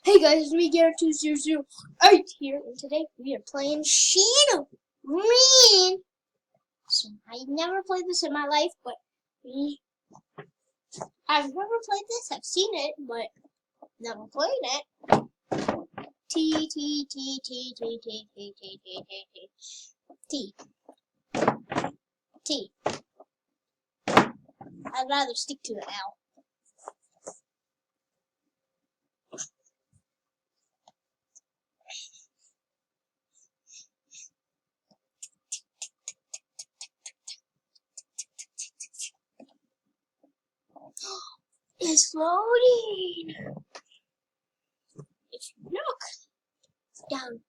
Hey guys, it's me, Garrett2008 here, and today we are playing Shadow Green. So I've never played this in my life, but I've never played this. I've seen it, but never played it. T T T T T T T T T T T T. I'd rather stick to the L. It's loading. If you look down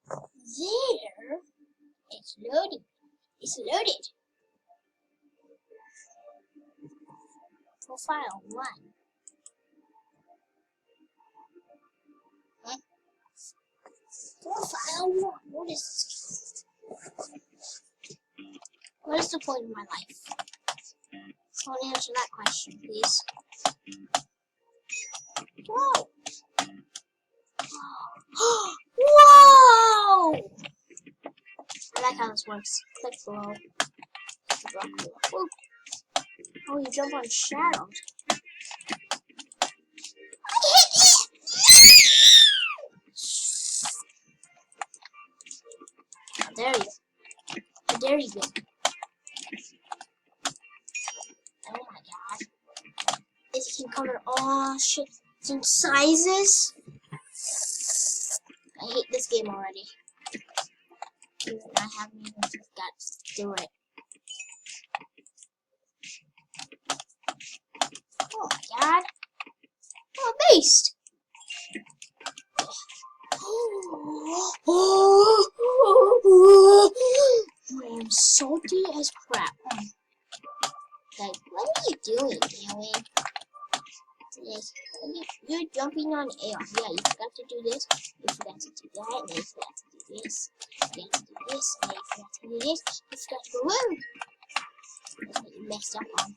there, it's loading. It's loaded. Profile 1. Huh? Profile 1. What is this? What is the point of my life? Someone answer that question, please. Whoa! Whoa! I like how this works. Click below. Whoa. Oh, you jump on shadows. Oh, there you go. There you go. Oh my god. This can cover all shit in sizes. I hate this game already. I haven't even got to do it. Oh my god. Oh, beast. I am salty as crap. Like, what are you doing, Alan? Yes, you're jumping on air. Yeah, you forgot to do this. You forgot to do that. And you forgot to do this. You forgot to do this. And you forgot to do this. You forgot to go woo. That's what you messed up on.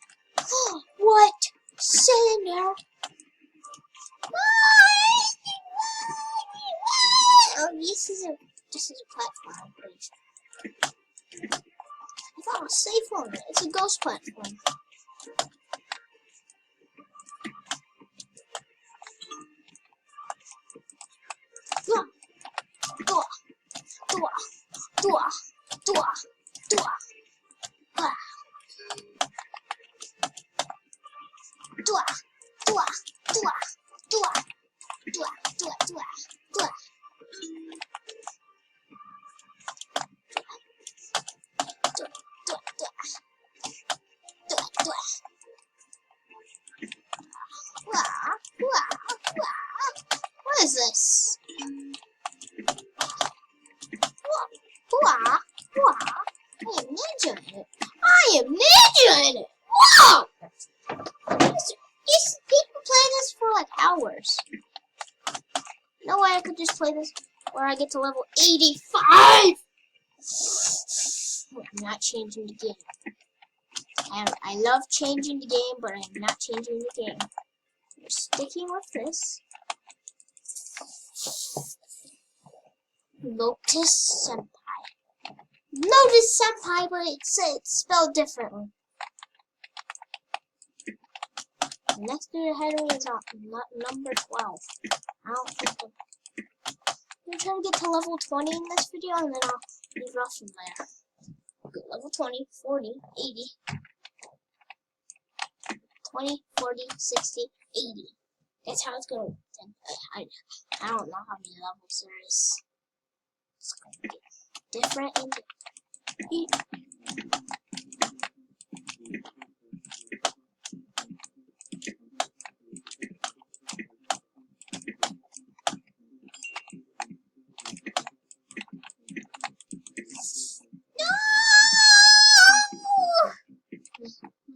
What? Cylinder? Oh, this is a platform. I'm pretty sure. I thought it was safe on it. It's a ghost platform. What is this? I am ninja in it. I am ninja in it. Whoa! These people play this for like hours. No way I could just play this where I get to level 85. I'm not changing the game. I love changing the game, but I'm not changing the game. We're sticking with this. Lotus Senpai. Lotus Senpai, but it's spelled differently. The next dude ahead of me is number 12. I don't think I'm gonna try to get to level 20 in this video, and then I'll leave it off from there. Good, level 20, 40, 80. 20, 40, 60, 80. That's how it's going. I don't know how many levels there is. It's going to be different and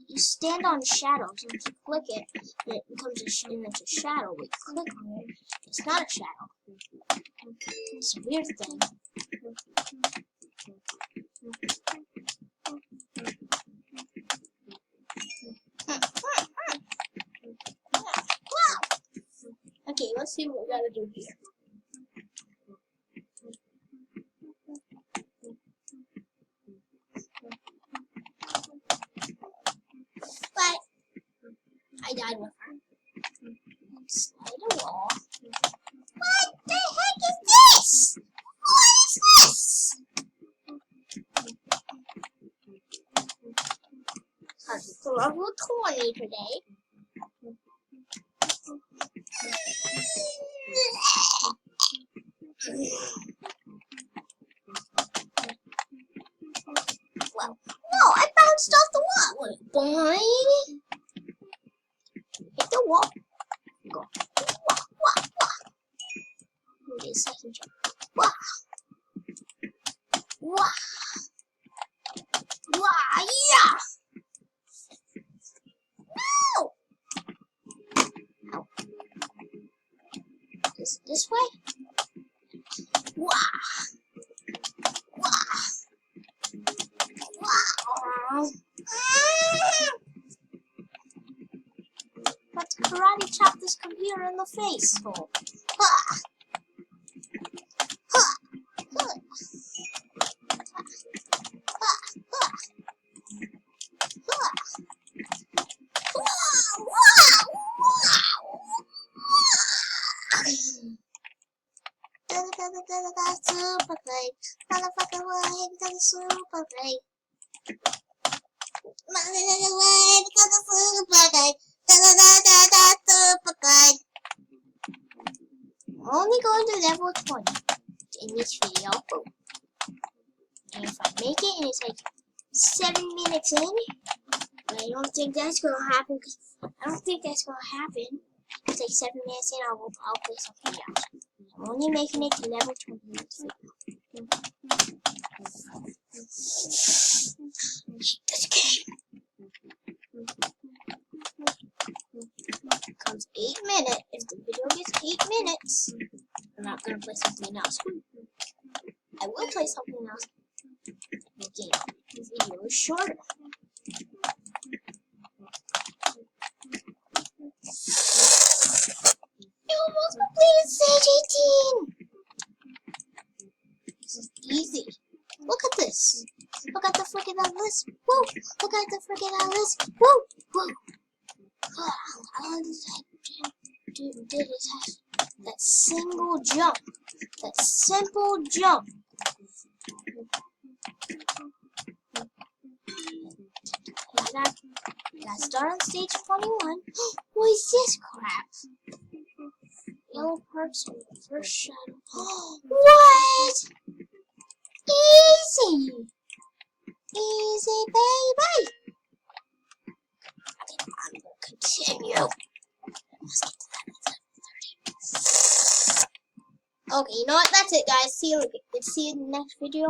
you stand on shadows, and if you click it, it becomes a shadow. We click on it, it's not a shadow. It's a weird thing. Okay, let's see what we gotta do here. But I died with her. Slide a wall. What the heck is this? What is this? Level 20 today. Well, no, I bounced off the wall. Boing. Hit the wall. Go. Wah, wah, wah. Do a second jump. Wah. Wah. Wah, yeah. No. Ow. This way. Wah. Wah. Wow. Let's karate chop this computer in the face. Oh. Ha. Ha. Ha. Ha. Ha. Ha. Wow. Wow. Super great. Motherfucker, way because it's super great. Motherfucker, way because it's super great. Super great. I'm only going to level 20 in this video. And if I make it and it's like 7 minutes in, but I don't think that's gonna happen. It's like 7 minutes in, I'll play something else. I'm only making it to level 20 in this video. This game comes 8 minutes. If the video gets 8 minutes, I'm not gonna play something else. I will play something else. The game. This video is shorter. You almost completed stage 18! This is easy. Look at this. Look at the freaking list. Whoa! Look at the freaking list. Whoa! Whoa! All this did is have that single jump. That simple jump. I got started on stage 21. What is this crap? Yellow parts in the first shadow. What? Easy! Easy, baby! Okay, I'm gonna continue. Let's get to that 30. Okay, you know what? That's it, guys. See you in the next video.